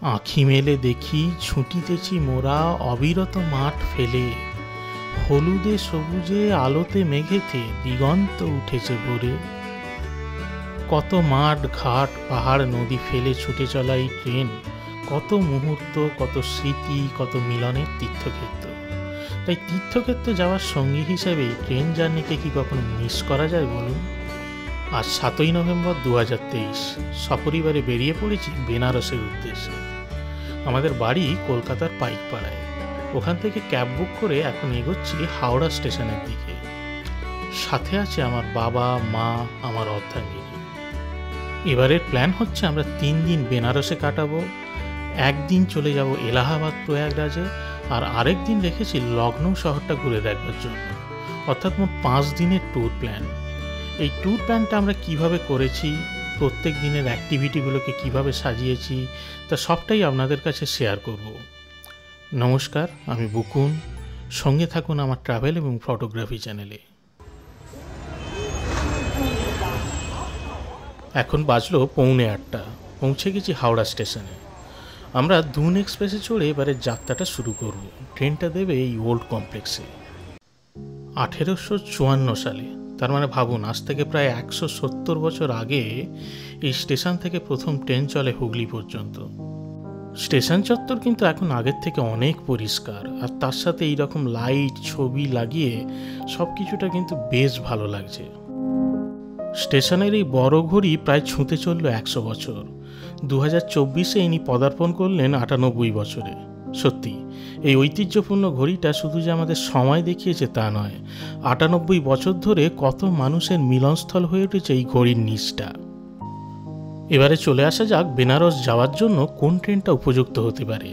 আঁখি মেলে দেখি ছুটিতেছি মোরা অবিরত মাঠ ফেলে, হলুদে সবুজে আলোতে মেঘেতে দিগন্ত উঠেছে ভোরে। কত মাঠ ঘাট পাহাড় নদী ফেলে ছুটে চলা এই ট্রেন, কত মুহূর্ত, কত স্মৃতি, কত মিলনের তীর্থক্ষেত্র। তাই তীর্থক্ষেত্রে যাওয়ার সঙ্গী হিসেবে ট্রেন জার্নিকে কি কখনো মিস করা যায় বলুন? আজ 7ই নভেম্বর 2023 সপরিবারে বেরিয়ে পড়েছি বেনারসের উদ্দেশ্যে। আমাদের বাড়ি কলকাতার পাইকপাড়ায়। ওখান থেকে ক্যাব বুক করে এখন এগোচ্ছি হাওড়া স্টেশনের দিকে। সাথে আছে আমার বাবা, মা, আমার অর্ধাঙ্গিনী। এবারের প্ল্যান হচ্ছে আমরা 3 দিন বেনারসে কাটাবো। একদিন চলে যাব এলাহাবাদ প্রয়াগরাজে, আর আরেক দিন রেখেছি লখনৌ শহরটা ঘুরে দেখবার জন্য। অর্থাৎ মোট 5 দিনের ট্যুর প্ল্যান। এই ট্যুর প্ল্যানটা আমরা কিভাবে করেছি, প্রত্যেক দিনের অ্যাক্টিভিটিগুলোকে কিভাবে সাজিয়েছি, তা সবটাই আপনাদের কাছে শেয়ার করব। নমস্কার, আমি বুকুন। সঙ্গে থাকুন আমার ট্রাভেল এবং ফটোগ্রাফি চ্যানেলে। এখন বাজলো 7:45। পৌঁছে গেছি হাওড়া স্টেশনে। আমরা দুন এক্সপ্রেসে চড়ে এবারে যাত্রাটা শুরু করব। ট্রেনটা দেবে এই ওল্ড কমপ্লেক্সে। 1854 সালে, তার মানে ভাবুন আজ থেকে প্রায় 170 বছর আগে এই স্টেশন থেকে প্রথম ট্রেন চলে হুগলি পর্যন্ত। স্টেশন চত্বর কিন্তু এখন আগের থেকে অনেক পরিষ্কার, আর তার সাথে এইরকম লাইট ছবি লাগিয়ে সব কিছুটা কিন্তু বেশ ভালো লাগছে। স্টেশনের এই বড় ঘড়ি প্রায় ছুঁতে চলল 100 বছর। 2024-এ ইনি পদার্পণ করলেন 98 বছরে। সত্যি এই ঐতিহ্যপূর্ণ ঘড়িটা শুধু যে আমাদের সময় দেখিয়েছে তা নয়, 98 বছর ধরে কত মানুষের মিলনস্থল হয়ে উঠেছে এই ঘড়ির নিচটা। এবারে চলে আসা যাক বেনারস যাওয়ার জন্য কোন ট্রেনটা উপযুক্ত হতে পারে।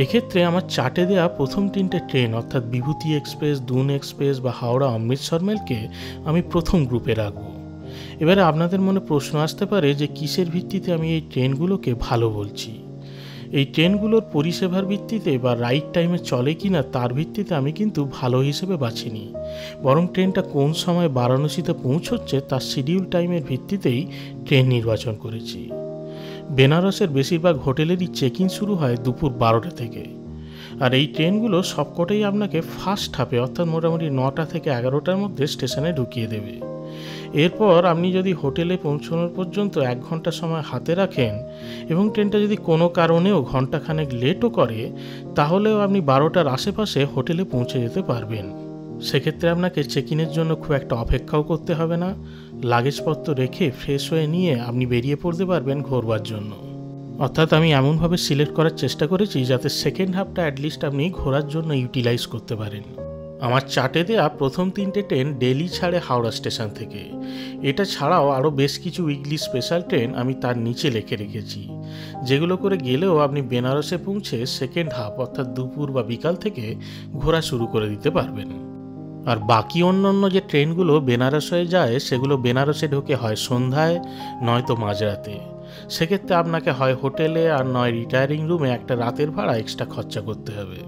এক্ষেত্রে আমার চার্টে দেওয়া প্রথম 3টে ট্রেন অর্থাৎ বিভূতি এক্সপ্রেস, দুন এক্সপ্রেস বা হাওড়া অমৃতসর মেলকে আমি প্রথম গ্রুপে রাখব। এবারে আপনাদের মনে প্রশ্ন আসতে পারে যে কিসের ভিত্তিতে আমি এই ট্রেনগুলোকে ভালো বলছি। এই ট্রেনগুলোর পরিষেবার ভিত্তিতে বা রাইট টাইমে চলে কি না তার ভিত্তিতে আমি কিন্তু ভালো হিসেবে বাছিনি, বরং ট্রেনটা কোন সময় বারাণসীতে পৌঁছচ্ছে তার শিডিউল টাইমের ভিত্তিতেই ট্রেন নির্বাচন করেছি। বেনারসের বেশিরভাগ হোটেলেরই চেক ইন শুরু হয় দুপুর 12টা থেকে, আর এই ট্রেনগুলো সবকটাই আপনাকে ফার্স্ট হাফে অর্থাৎ মোটামুটি 9টা থেকে 11টার মধ্যে স্টেশনে ঢুকিয়ে দেবে। এরপর আপনি যদি হোটেলে পৌঁছানোর পর্যন্ত 1 ঘন্টা সময় হাতে রাখেন এবং ট্রেনটা যদি কোনো কারণেও ঘন্টাখানেক লেটও করে, তাহলেও আপনি 12টার আশেপাশে হোটেলে পৌঁছে যেতে পারবেন। সেক্ষেত্রে আপনাকে চেক ইনের জন্য খুব একটা অপেক্ষাও করতে হবে না। লাগেজপত্র রেখে ফ্রেশ হয়ে নিয়ে আপনি বেরিয়ে পড়তে পারবেন ঘোরবার জন্য। অর্থাৎ আমি এমনভাবে সিলেক্ট করার চেষ্টা করেছি যাতে সেকেন্ড হাফটা অ্যাটলিস্ট আপনি ঘোরার জন্য ইউটিলাইজ করতে পারেন। আমার চার্টে দেওয়া প্রথম 3টে ট্রেন দিল্লি ছাড়ে হাওড়া স্টেশন থেকে। এটা ছাড়াও আরও বেশ কিছু উইকলি স্পেশাল ট্রেন আমি তার নিচে লিখে রেখেছি, যেগুলো করে গেলেও আপনি বেনারসে পৌঁছে সেকেন্ড হাফ অর্থাৎ দুপুর বা বিকাল থেকে ঘোরা শুরু করে দিতে পারবেন। আর বাকি অন্যান্য যে ট্রেনগুলো বেনারস হয়ে যায় সেগুলো বেনারসে ঢোকে হয় সন্ধ্যায় নয়তো মাঝরাতে। সেক্ষেত্রে আপনাকে হয় হোটেলে আর নয় রিটায়ারিং রুমে একটা রাতের ভাড়া এক্সট্রা খরচা করতে হবে।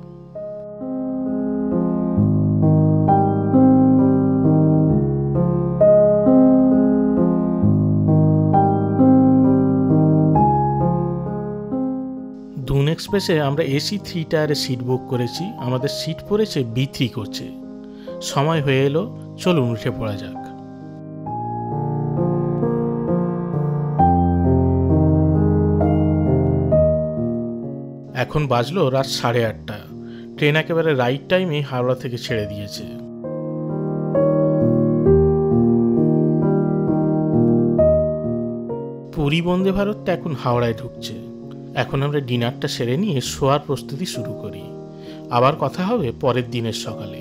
দুন এক্সপ্রেসে আমরা এসি 3 টায়ারে সিট বুক করেছি। আমাদের সিট পড়েছে B3 কোচে। সময় হয়ে এলো, চলুন উঠে পড়া যাক। এখন বাজলো রাত 8:30। ট্রেন একেবারে রাইট টাইমে হাওড়া থেকে ছেড়ে দিয়েছে। পুরী বন্দে ভারতটা এখন হাওড়ায় ঢুকছে। এখন আমরা ডিনারটা সেরে নিয়ে শোয়ার প্রস্তুতি শুরু করি। আবার কথা হবে পরের দিনের সকালে।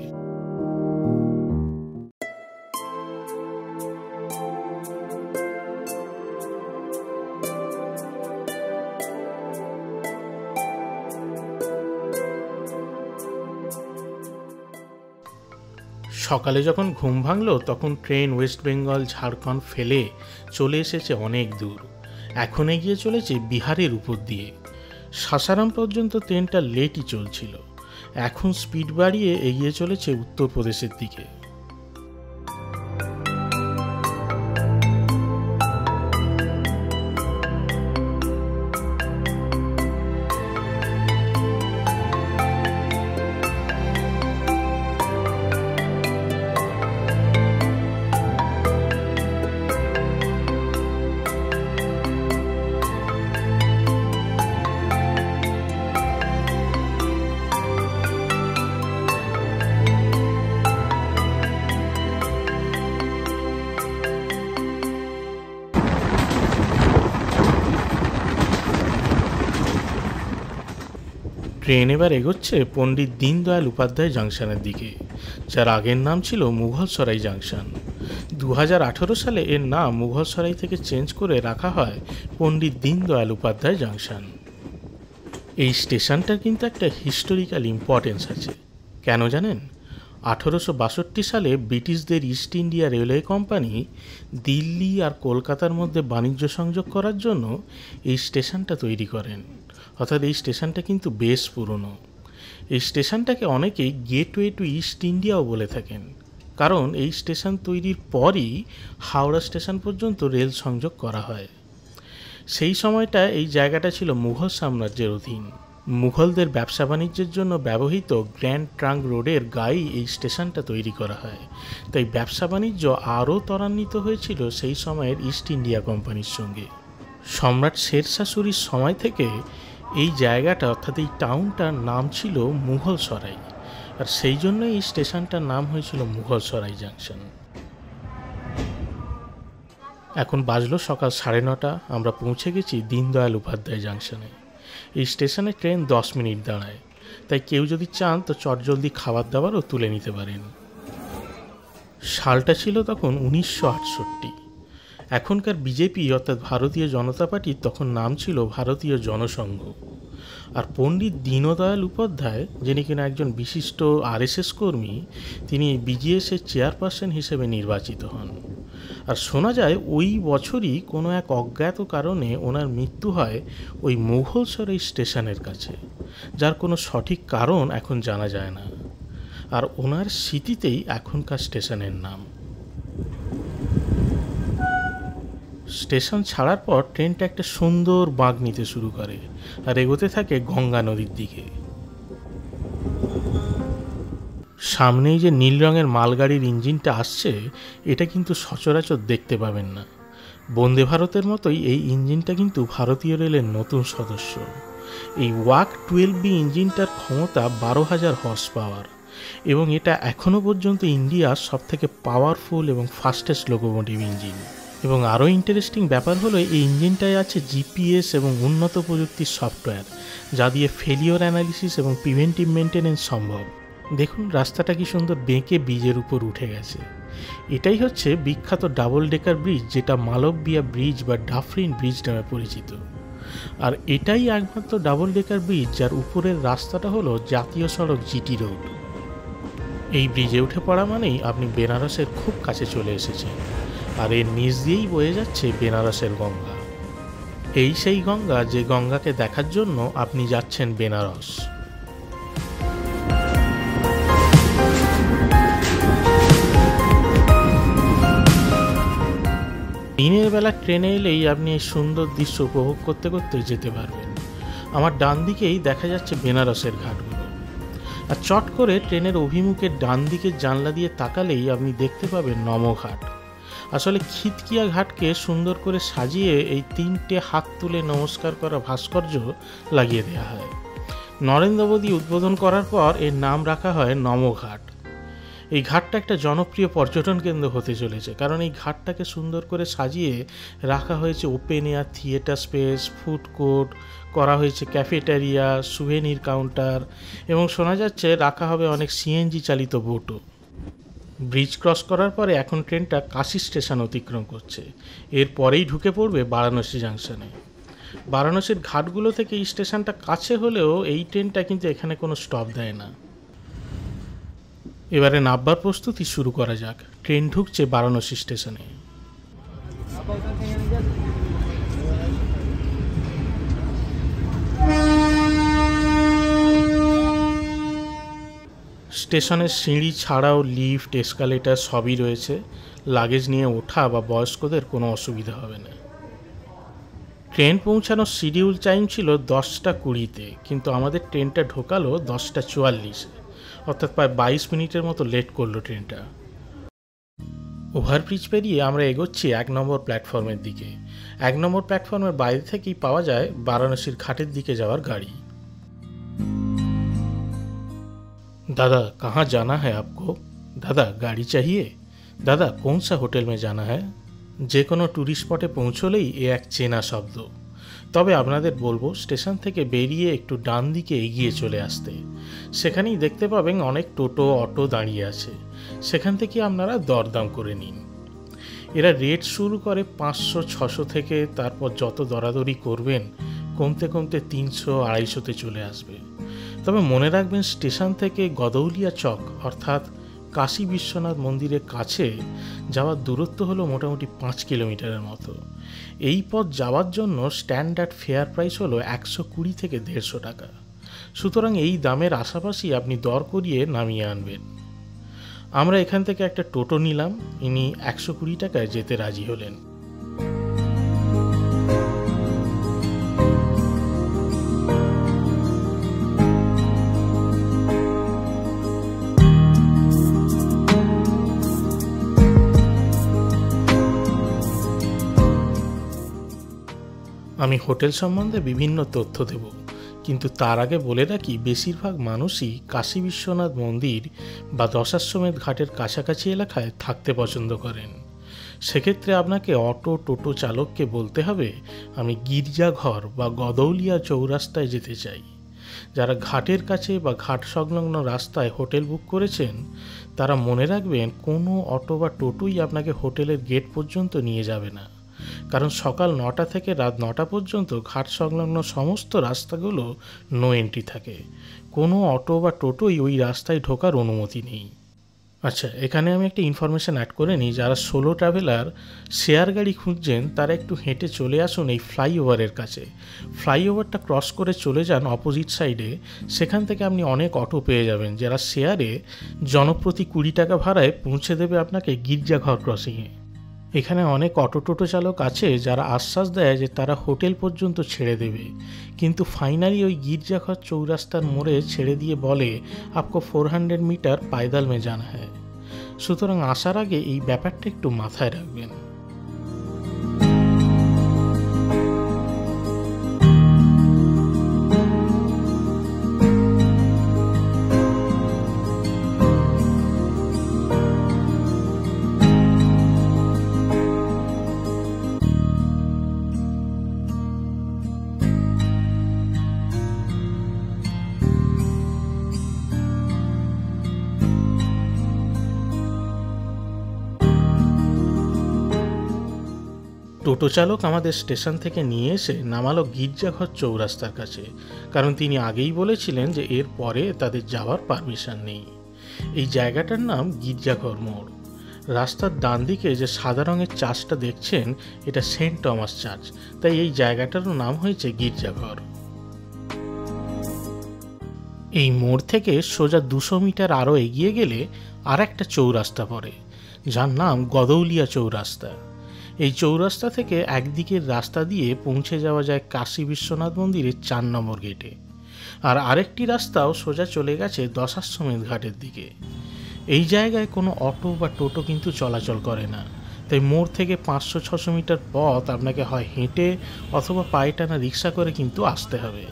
সকালে যখন ঘুম ভাঙলো তখন ট্রেন ওয়েস্ট বেঙ্গল ঝাড়খণ্ড ফেলে চলে এসেছে অনেক দূর। এখন এগিয়ে চলেছে বিহারের উপর দিয়ে। সাসারাম পর্যন্ত ট্রেনটা লেটই চলছিল, এখন স্পিড বাড়িয়ে এগিয়ে চলেছে উত্তরপ্রদেশের দিকে। ট্রেন এবার এগোচ্ছে পণ্ডিত দীনদয়াল উপাধ্যায় জাংশনের দিকে, যার আগের নাম ছিল মুঘলসরাই জাংশন। 2018 সালে এর নাম মুঘলসরাই থেকে চেঞ্জ করে রাখা হয় পণ্ডিত দীনদয়াল উপাধ্যায় জাংশন। এই স্টেশনটার কিন্তু একটা হিস্টোরিক্যাল ইম্পর্টেন্স আছে। কেন জানেন? 1862 সালে ব্রিটিশদের East India Railway Company Delhi আর কলকাতার মধ্যে বাণিজ্য সংযোগ করার জন্য এই স্টেশনটা তৈরি করেন। অর্থাৎ এই স্টেশনটা কিন্তু বেশ পুরনো। এই স্টেশনটাকে অনেকেই গেটওয়ে টু ইস্ট ইন্ডিয়াও বলে থাকেন, কারণ এই স্টেশন তৈরির পরই হাওড়া স্টেশন পর্যন্ত রেল সংযোগ করা হয়। সেই সময়টা এই জায়গাটা ছিল মুঘল সাম্রাজ্যের অধীন। মুঘলদের ব্যবসা বাণিজ্যের জন্য ব্যবহৃত গ্র্যান্ড ট্রাঙ্ক রোডের গায়েই এই স্টেশনটা তৈরি করা হয়। তাই ব্যবসা বাণিজ্য আরও ত্বরান্বিত হয়েছিল সেই সময়ের ইস্ট ইন্ডিয়া কোম্পানির সঙ্গে। সম্রাট শেরশাহ সূরির সময় থেকে এই জায়গাটা অর্থাৎ এই টাউনটার নাম ছিল মুঘলসরাই, আর সেই জন্যই এই স্টেশনটার নাম হয়েছিল মুঘলসরাই জাংশন। এখন বাজলো সকাল 9:30, আমরা পৌঁছে গেছি দীনদয়াল উপাধ্যায় জাংশনে। এই স্টেশনে ট্রেন 10 মিনিট দাঁড়ায়, তাই কেউ যদি চান তো চটজলদি খাবার দাবারও তুলে নিতে পারেন। সালটা ছিল তখন 1968। এখনকার বিজেপি অর্থাৎ ভারতীয় জনতা পার্টির তখন নাম ছিল ভারতীয় জনসংঘ। আর পণ্ডিত দীনদয়াল উপাধ্যায়, যিনি কিনা একজন বিশিষ্ট আরএসএস কর্মী, তিনি বিজিএসের চেয়ারপারসন হিসেবে নির্বাচিত হন। আর শোনা যায় ওই বছরই কোনো এক অজ্ঞাত কারণে ওনার মৃত্যু হয় ওই মুঘলসরাই স্টেশনের কাছে, যার কোনো সঠিক কারণ এখন জানা যায় না। আর ওনার স্মৃতিতেই এখনকার স্টেশনের নাম। স্টেশন ছাড়ার পর ট্রেনটা একটা সুন্দর বাঁক নিতে শুরু করে আর এগোতে থাকে গঙ্গা নদীর দিকে। সামনেই যে নীল রঙের মালগাড়ির ইঞ্জিনটা আসছে, এটা কিন্তু সচরাচর দেখতে পাবেন না। বন্দে ভারতের মতোই এই ইঞ্জিনটা কিন্তু ভারতীয় রেলের নতুন সদস্য। এই ওয়াক 12B ইঞ্জিনটার ক্ষমতা 12,000 হর্স পাওয়ার, এবং এটা এখনও পর্যন্ত ইন্ডিয়ার সবথেকে পাওয়ারফুল এবং ফাস্টেস্ট লোকোমোটিভ ইঞ্জিন। এবং আরও ইন্টারেস্টিং ব্যাপার হলো এই ইঞ্জিনটায় আছে জিপিএস এবং উন্নত প্রযুক্তির সফটওয়্যার, যা দিয়ে ফেলিওর অ্যানালিসিস এবং প্রিভেন্টিভ মেনটেন্যান্স সম্ভব। দেখুন রাস্তাটা কি সুন্দর বেঁকে ব্রিজের উপর উঠে গেছে। এটাই হচ্ছে বিখ্যাত ডাবল ডেকার ব্রিজ, যেটা মালব্বিয়া ব্রিজ বা ডাফরিন ব্রিজ নামে পরিচিত। আর এটাই একমাত্র ডাবল ডেকার ব্রিজ যার উপরের রাস্তাটা হলো জাতীয় সড়ক জিটি রোড। এই ব্রিজে উঠে পড়া মানেই আপনি বেনারসের খুব কাছে চলে এসেছেন। আর এর নিচ দিয়েই বয়ে যাচ্ছে বেনারসের গঙ্গা। এই সেই গঙ্গা যে গঙ্গাকে দেখার জন্য আপনি যাচ্ছেন বেনারস। দিনের বেলা ট্রেনে এলেই আপনি এই সুন্দর দৃশ্য উপভোগ করতে করতে যেতে পারবেন। আমার ডান দিকেই দেখা যাচ্ছে বেনারসের ঘাটগুলো। আর চট করে ট্রেনের অভিমুখের ডান দিকের জানলা দিয়ে তাকালেই আপনি দেখতে পাবেন নমঘাট। আসলে খিতকিয়া ঘাটকে সুন্দর করে সাজিয়ে এই 3টে হাত তুলে নমস্কার করা ভাস্কর্য লাগিয়ে দেওয়া হয়। নরেন্দ্র মোদী উদ্বোধন করার পর এর নাম রাখা হয় নমঘাট। এই ঘাটটা একটা জনপ্রিয় পর্যটন কেন্দ্র হতে চলেছে, কারণ এই ঘাটটাকে সুন্দর করে সাজিয়ে রাখা হয়েছে open air theatre space, food court, করা হয়েছে ক্যাফেটেরিয়া, সুভেনির কাউন্টার, এবং শোনা যাচ্ছে রাখা হবে অনেক সিএনজি চালিত বোটও। ব্রিজ ক্রস করার পরে এখন ট্রেনটা কাশী স্টেশন অতিক্রম করছে। এরপরেই ঢুকে পড়বে বারাণসী জাংশনে। বারাণসীর ঘাটগুলো থেকে এই স্টেশনটা কাছে হলেও এই ট্রেনটা কিন্তু এখানে কোনো স্টপ দেয় না। এবারে নামবার প্রস্তুতি শুরু করা যাক। ট্রেন ঢুকছে বারাণসী স্টেশনে। স্টেশনের সিঁড়ি ছাড়াও লিফট, এসকালেটার সবই রয়েছে। লাগেজ নিয়ে ওঠা বা বয়স্কদের কোনো অসুবিধা হবে না। ট্রেন পৌঁছানোর শিডিউল টাইম ছিল 10:20, কিন্তু আমাদের ট্রেনটা ঢোকালো 10:44, অর্থাৎ প্রায় 22 মিনিটের মতো লেট করলো ট্রেনটা। ওভারব্রিজ পেরিয়ে আমরা এগোচ্ছি 1 নম্বর প্ল্যাটফর্মের দিকে। 1 নম্বর প্ল্যাটফর্মের বাইরে থেকেই পাওয়া যায় বারাণসীর ঘাটের দিকে যাওয়ার গাড়ি। दादा कहाँ जाना है आपको? दादा गाड़ी चाहिए? दादा कौन सा होटल में जाना है? যে কোনো ট্যুরিস্ট স্পটে পৌঁছলেই এ এক চেনা শব্দ। তবে আপনাদের বলবো স্টেশন থেকে বেরিয়ে একটু ডান দিকে এগিয়ে চলে আসতে। সেখানেই দেখতে পাবেন অনেক টোটো অটো দাঁড়িয়ে আছে, সেখান থেকে আপনারা দরদাম করে নিন। এরা রেট শুরু করে 500-600 থেকে, তারপর যত দরাদরি করবেন কমতে কমতে 300-250-তে চলে আসবে। তবে মনে রাখবেন স্টেশন থেকে গদৌলিয়া চক অর্থাৎ কাশী বিশ্বনাথ মন্দিরের কাছে যাওয়ার দূরত্ব হলো মোটামুটি 5 কিলোমিটারের মতো। এই পথ যাওয়ার জন্য স্ট্যান্ডার্ড ফেয়ার প্রাইস হলো 120 থেকে 150 টাকা। সুতরাং এই দামের আশাপাশি আপনি দর করিয়ে নামিয়ে আনবেন। আমরা এখান থেকে একটা টোটো নিলাম, ইনি 120 টাকায় যেতে রাজি হলেন। আমি হোটেল সম্বন্ধে বিভিন্ন তথ্য দেব, কিন্তু তার আগে বলে রাখি বেশিরভাগ মানুষই কাশী বিশ্বনাথ মন্দির বা দশাশ্বমেধ ঘাটের কাছাকাছি এলাকায় থাকতে পছন্দ করেন। সেক্ষেত্রে আপনাকে অটো টোটো চালককে বলতে হবে আমি গির্জাঘর বা গদৌলিয়া চৌরাস্তায় যেতে চাই। যারা ঘাটের কাছে বা ঘাট সংলগ্ন রাস্তায় হোটেল বুক করেছেন তারা মনে রাখবেন কোনো অটো বা টোটোই আপনাকে হোটেলের গেট পর্যন্ত নিয়ে যাবে না, কারণ সকাল 9টা থেকে রাত 9টা পর্যন্ত ঘাট সংলগ্ন সমস্ত রাস্তাগুলো নো এন্ট্রি থাকে। কোনো অটো বা টোটোই ওই রাস্তায় ঢোকার অনুমতি নেই। আচ্ছা, এখানে আমি একটা ইনফরমেশান অ্যাড করে নিই, যারা সোলো ট্রাভেলার শেয়ার গাড়ি খুঁজছেন তারা একটু হেঁটে চলে আসুন এই ফ্লাইওভারের কাছে। ফ্লাইওভারটা ক্রস করে চলে যান অপোজিট সাইডে, সেখান থেকে আপনি অনেক অটো পেয়ে যাবেন যারা শেয়ারে জনপ্রতি 20 টাকা ভাড়ায় পৌঁছে দেবে আপনাকে গির্জাঘর ক্রসিংয়ে। এখানে অনেক অটো টোটো চালক আছে যারা আশ্বাস দেয় যে তারা হোটেল পর্যন্ত ছেড়ে দেবে, কিন্তু ফাইনালি ওই গির্জাঘর চৌরাস্তার মোড়ে ছেড়ে দিয়ে বলে আপকো 400 মিটার পায়দাল মে জানা হ্যায়। সুতরাং আসার আগে এই ব্যাপারটা একটু মাথায় রাখবেন। টোটো চালক আমাদের স্টেশন থেকে নিয়ে এসে নামালো গির্জাঘর চৌরাস্তার কাছে, কারণ তিনি আগেই বলেছিলেন যে এর পরে তাদের যাওয়ার পারমিশন নেই। এই জায়গাটার নাম গির্জাঘর মোড়। রাস্তার ডান দিকে যে সাদা রঙের চার্চটা দেখছেন এটা সেন্ট টমাস চার্চ, তাই এই জায়গাটারও নাম হয়েছে গির্জাঘর। এই মোড় থেকে সোজা 200 মিটার আরও এগিয়ে গেলে আর একটা চৌরাস্তা পড়ে, যার নাম গদৌলিয়া চৌরাস্তা। এই চৌরাস্তা থেকে একদিকের রাস্তা দিয়ে পৌঁছে যাওয়া যায় কাশী বিশ্বনাথ মন্দিরের 4 নম্বর গেটে, আর আরেকটি রাস্তাও সোজা চলে গেছে দশাশ্বমেধ ঘাটের দিকে। এই জায়গায় কোনো অটো বা টোটো কিন্তু চলাচল করে না, তাই মোড় থেকে 500-600 মিটার পথ আপনাকে হয় হেঁটে অথবা পায়ে টানা রিক্সা করে কিন্তু আসতে হবে।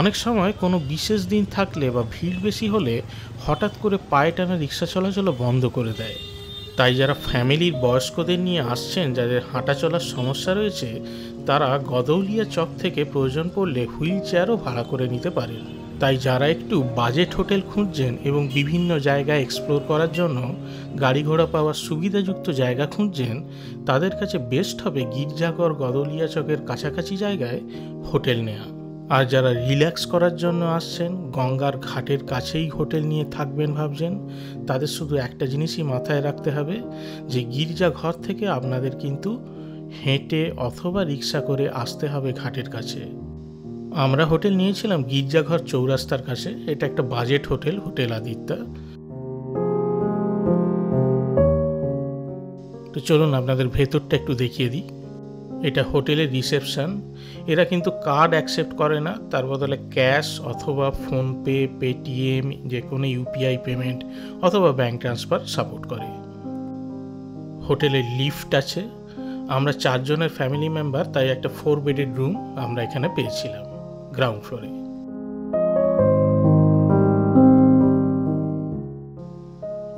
অনেক সময় কোনো বিশেষ দিন থাকলে বা ভিড় বেশি হলে হঠাৎ করে পায়ে টানা রিক্সা চলাচলও বন্ধ করে দেয়। তাই যারা ফ্যামিলির বয়স্কদের নিয়ে আসছেন, যাদের হাঁটা চলার সমস্যা রয়েছে, তারা গদৌলিয়া চক থেকে প্রয়োজন পড়লে হুইল চেয়ারও ভাড়া করে নিতে পারেন। তাই যারা একটু বাজেট হোটেল খুঁজছেন এবং বিভিন্ন জায়গায় এক্সপ্লোর করার জন্য গাড়ি ঘোড়া পাওয়ার সুবিধাযুক্ত জায়গা খুঁজছেন, তাদের কাছে বেস্ট হবে গির্জাঘর গদৌলিয়া চকের কাছাকাছি জায়গায় হোটেল নেওয়া। আর যারা রিল্যাক্স করার জন্য আসছেন, গঙ্গার ঘাটের কাছেই হোটেল নিয়ে থাকবেন ভাবছেন, তাদের শুধু একটা জিনিসই মাথায় রাখতে হবে যে গির্জাঘর থেকে আপনাদের কিন্তু হেঁটে অথবা রিক্সা করে আসতে হবে ঘাটের কাছে। আমরা হোটেল নিয়েছিলাম গির্জাঘর চৌরাস্তার কাছে, এটা একটা বাজেট হোটেল, হোটেল আদিত্যা। তো চলুন আপনাদের ভেতরটা একটু দেখিয়ে দিই। এটা হোটেলের রিসেপশন। এরা কিন্তু কার্ড অ্যাকসেপ্ট করে না, তার বদলে ক্যাশ অথবা ফোনপে, পেটিএম, যে কোনো ইউপিআই পেমেন্ট অথবা ব্যাঙ্ক ট্রান্সফার সাপোর্ট করে। হোটেলের লিফট আছে। আমরা 4 জনের ফ্যামিলি মেম্বার, তাই একটা 4 বেডেড রুম আমরা এখানে পেয়েছিলাম গ্রাউন্ড ফ্লোরে।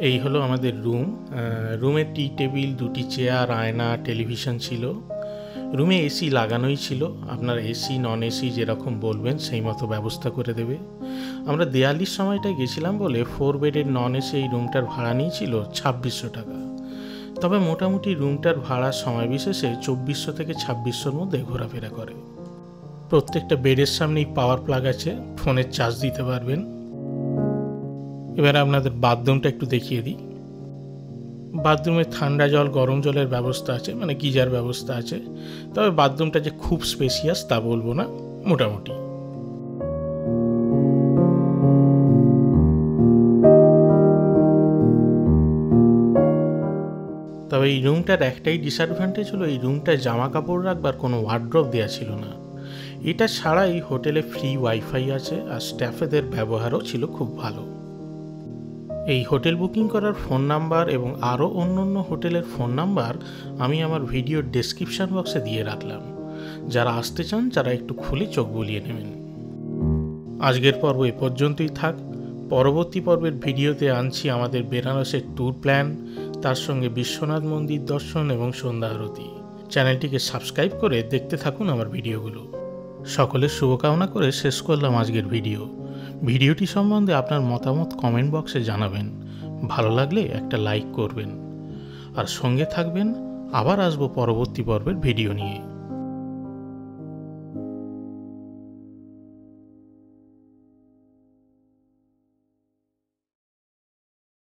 এই হলো আমাদের রুম। রুমের টি টেবিল, 2টি চেয়ার, আয়না, টেলিভিশন ছিল। রুমে এসি লাগানোই ছিল, আপনার এসি নন এসি যেরকম বলবেন সেই মতো ব্যবস্থা করে দেবে। আমরা দেয়ালির সময়টায় গেছিলাম বলে 4 বেডের নন এসি এই রুমটার ভাড়া নিয়েছিল 2600 টাকা। তবে মোটামুটি রুমটার ভাড়া সময় বিশেষে 2400 থেকে 2600-র মধ্যে ঘোরাফেরা করে। প্রত্যেকটা বেডের সামনেই পাওয়ার প্লাগ আছে, ফোনের চার্জ দিতে পারবেন। এবার আপনাদের বাথরুমটা একটু দেখিয়ে দিই। বাথরুমে ঠান্ডা জল গরম জলের ব্যবস্থা আছে, মানে গিজার ব্যবস্থা আছে। তবে বাথরুমটা যে খুব স্পেশিয়াস তা বলবো না, মোটামুটি। তবে এই রুমটার একটাই ডিসঅ্যাডভান্টেজ হলো এই রুমটায় জামা কাপড় রাখবার কোনো ওয়ার্ড্রপ দেওয়া ছিল না। এটা ছাড়া এই হোটেলে ফ্রি ওয়াইফাই আছে, আর স্টাফেদের ব্যবহারও ছিল খুব ভালো। এই হোটেল বুকিং করার ফোন নাম্বার এবং আরও অন্য হোটেলের ফোন নাম্বার আমি আমার ভিডিওর ডেসক্রিপশন বক্সে দিয়ে রাখলাম। যারা আসতে চান তারা একটু খুলে চোখ বুলিয়ে নেবেন। আজকের পর্ব এ পর্যন্তই থাক। পরবর্তী পর্বের ভিডিওতে আনছি আমাদের বেনারসের ট্যুর প্ল্যান, তার সঙ্গে বিশ্বনাথ মন্দির দর্শন এবং সন্ধ্যা আরতি। চ্যানেলটিকে সাবস্ক্রাইব করে দেখতে থাকুন আমার ভিডিওগুলো। সকলের শুভকামনা করে শেষ করলাম আজকের ভিডিও। ভিডিওটি সম্বন্ধে আপনার মতামত কমেন্ট বক্সে জানাবেন। ভালো লাগলে একটা লাইক করবেন, আর সঙ্গে থাকবেন। আবার আসবো পরবর্তী পর্বের ভিডিও নিয়ে।